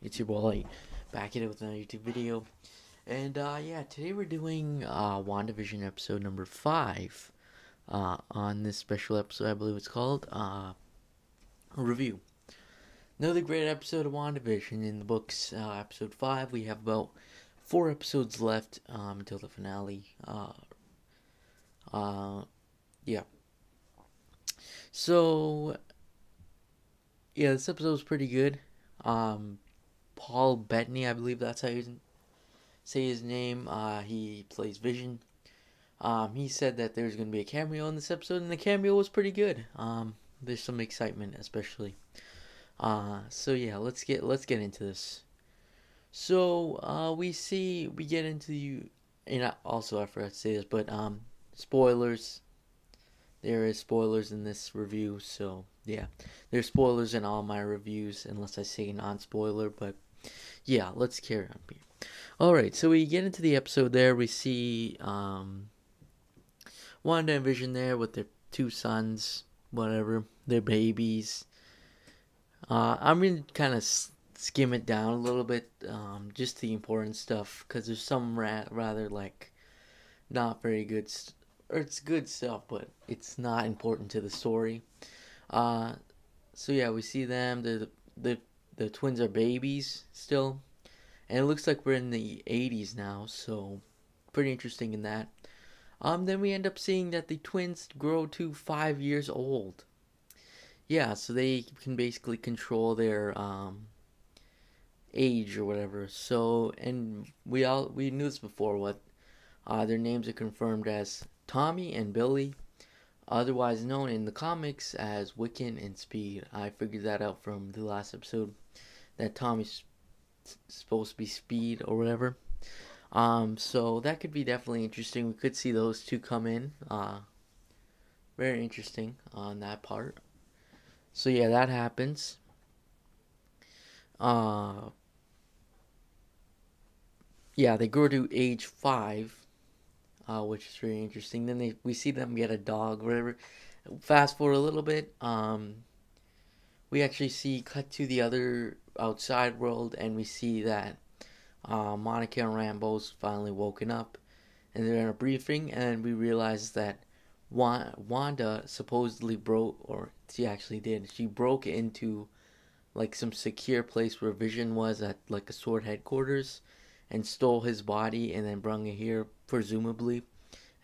It's your boy back at it with another YouTube video. And yeah, today we're doing WandaVision episode number 5. On this special episode, I believe it's called review. Another great episode of WandaVision in the books. Episode 5. We have about 4 episodes left until the finale. Yeah. So yeah, this episode was pretty good. Paul Bettany, I believe that's how you say his name. He plays Vision. He said that there's gonna be a cameo in this episode, and the cameo was pretty good. There's some excitement, especially. So yeah, let's get into this. So we get into and also I forgot to say this, but spoilers. There is spoilers in this review, so yeah, there's spoilers in all my reviews unless I say non-spoiler. But yeah, let's carry on here. All right, so we get into the episode. There we see Wanda and Vision there with their 2 sons, whatever, their babies. I'm gonna kind of skim it down a little bit, just the important stuff, because there's some rather like not very good, or it's good stuff, but it's not important to the story. So yeah, we see them. The twins are babies still, and it looks like we're in the 80s now, so pretty interesting in that. Then we end up seeing that the twins grow to 5 years old. Yeah, so they can basically control their age or whatever. So, and we knew this before. What their names are confirmed as Tommy and Billy, otherwise known in the comics as Wiccan and Speed. I figured that out from the last episode, that Tommy's supposed to be Speed or whatever. So that could be definitely interesting. We could see those two come in. Very interesting on that part. So yeah, that happens. Yeah, they grow to age 5, which is very interesting. Then we see them get a dog, whatever. Fast forward a little bit. We actually cut to the other outside world, and we see that Monica and Rambo's finally woken up, and they're in a briefing, and we realize that Wanda supposedly broke, or she actually did. She broke into like some secure place where Vision was at, like a sword headquarters, and stole his body, and then brought it here, presumably,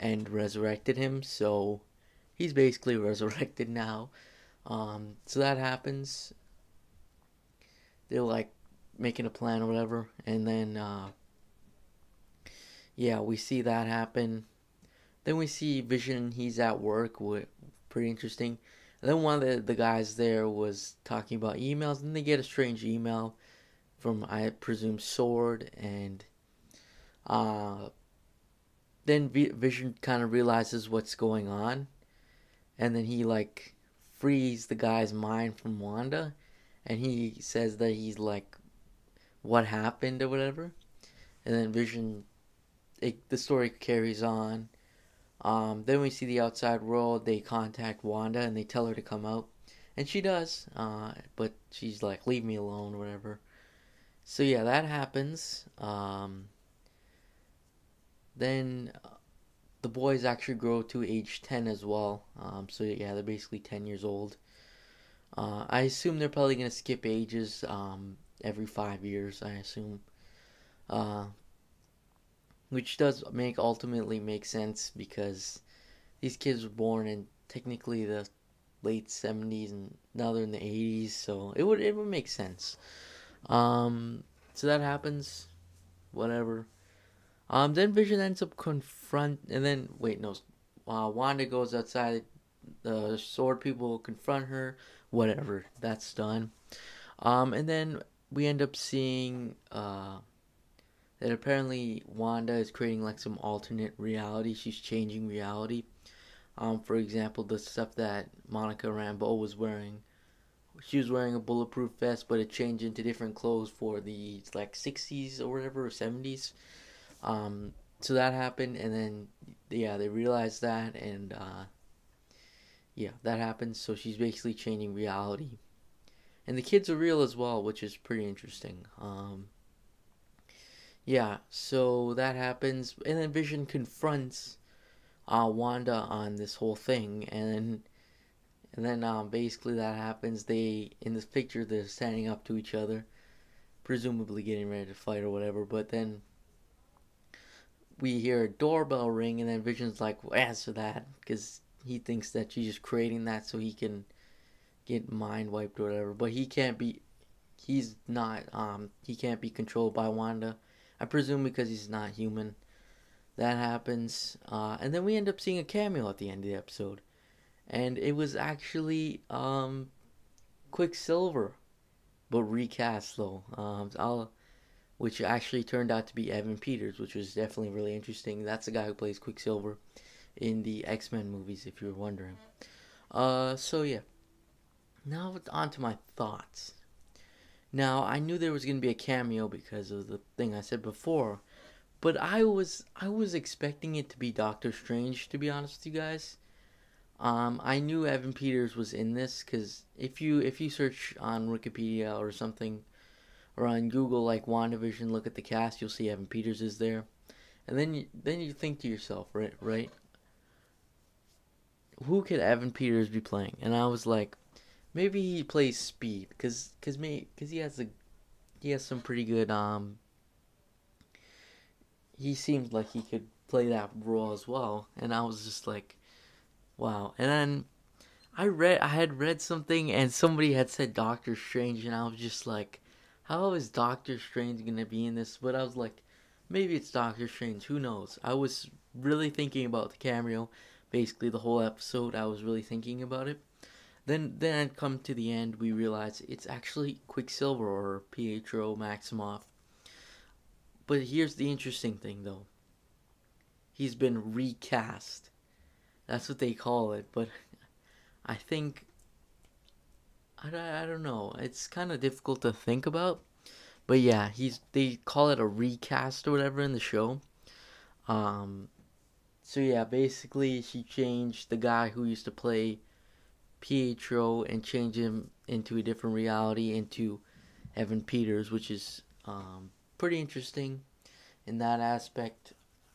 and resurrected him. So he's basically resurrected now. So that happens. They're like making a plan or whatever, and then yeah, we see that happen. Then we see Vision. He's at work. Pretty interesting. And then one of the guys there was talking about emails, and they get a strange email from, I presume, Sword, and then Vision kind of realizes what's going on, and then he like frees the guy's mind from Wanda, and he says that he's like, what happened or whatever, and then Vision, the story carries on. Then we see the outside world. They contact Wanda and they tell her to come out, and she does. But she's like, "Leave me alone," or whatever. So yeah, that happens. Then the boys actually grow to age 10 as well. So yeah, they're basically 10 years old. I assume they're probably gonna skip ages. Every 5 years, I assume. Which does ultimately make sense, because these kids were born in technically the late 70s, and now they're in the 80s, so it would make sense. So that happens, whatever. Then Vision ends up and then wait, no, Wanda goes outside. The sword people confront her. Whatever, that's done. And then we end up seeing that apparently Wanda is creating like some alternate reality. She's changing reality. For example, the stuff that Monica Rambeau was wearing. She was wearing a bulletproof vest, but it changed into different clothes for the like 60s or whatever, or 70s. So that happened, and then yeah, they realized that, and yeah, that happens. So she's basically changing reality. and the kids are real as well, which is pretty interesting. Yeah, so that happens, and then Vision confronts Wanda on this whole thing, and then basically that happens. They in this picture they're standing up to each other, presumably getting ready to fight or whatever. But then we hear a doorbell ring, and then Vision's like, well, answer that, because he thinks that she's just creating that so he can get mind wiped or whatever. But he can't be. He's not. He can't be controlled by Wanda. I presume because he's not human. That happens, and then we end up seeing a cameo at the end of the episode, and it was actually Quicksilver, but recast though. Which actually turned out to be Evan Peters, which was definitely really interesting. That's the guy who plays Quicksilver in the X-Men movies, if you were wondering. So yeah. Now on to my thoughts. Now, I knew there was going to be a cameo because of the thing I said before, but I was expecting it to be Doctor Strange, to be honest with you guys. I knew Evan Peters was in this because if you search on Wikipedia or something, or on Google like WandaVision, look at the cast, you'll see Evan Peters is there, and then you think to yourself, right, who could Evan Peters be playing? And I was like, maybe he plays Speed, cause he has some pretty good He seemed like he could play that role as well, and I was just like, wow. And then I had read something, and somebody had said Doctor Strange, and I was just like, how is Doctor Strange gonna be in this? But I was like, maybe it's Doctor Strange. Who knows? I was really thinking about the cameo, basically the whole episode. I was really thinking about it. Then I'd come to the end, we realize it's actually Quicksilver or Pietro Maximoff. But here's the interesting thing, though. He's been recast. That's what they call it. But I think I don't know. It's kind of difficult to think about. But yeah, they call it a recast or whatever in the show. So yeah, basically she changed the guy who used to play Pietro and changed him into a different reality, into Evan Peters, which is pretty interesting in that aspect.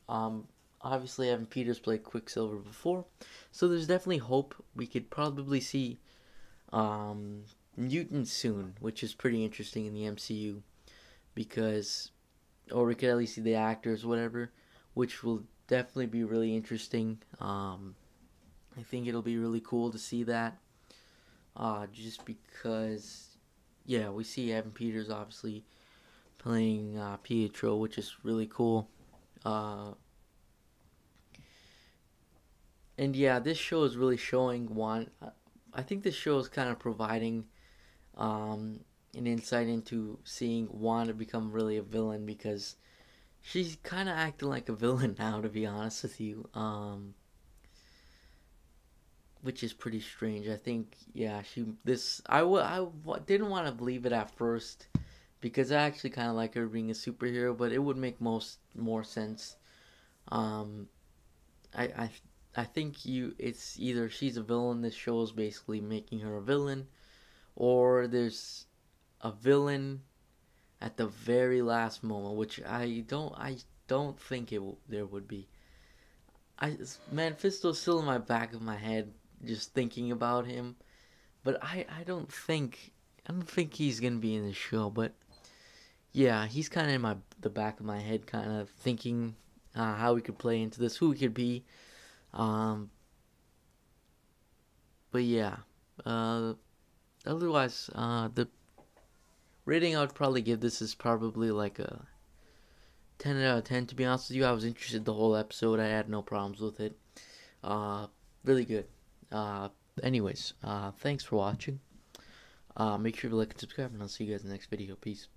Obviously Evan Peters played Quicksilver before, so there's definitely hope. We could probably see mutants soon, which is pretty interesting in the MCU, because, or we could at least see the actors, whatever, which will definitely be really interesting. I think it'll be really cool to see that, just because, yeah, we see Evan Peters obviously playing Pietro, which is really cool. And yeah, this show is really showing one. I think this show is kind of providing an insight into seeing Wanda become really a villain, because she's kind of acting like a villain now, to be honest with you. Which is pretty strange. I think, yeah, didn't want to believe it at first, because I actually kind of like her being a superhero, but it would make more sense. I I think it's either she's a villain, this show is basically making her a villain, or there's a villain at the very last moment, which I don't think there would be. Mephisto's still in my back of my head, just thinking about him, but I don't think he's gonna be in the show. But yeah, he's kind of in the back of my head, kind of thinking how we could play into this, who we could be. But yeah, otherwise, the rating I would probably give this is probably like a 10 out of 10, to be honest with you. I was interested the whole episode. I had no problems with it. Really good. Anyways, thanks for watching. Make sure to like and subscribe, and I'll see you guys in the next video. Peace.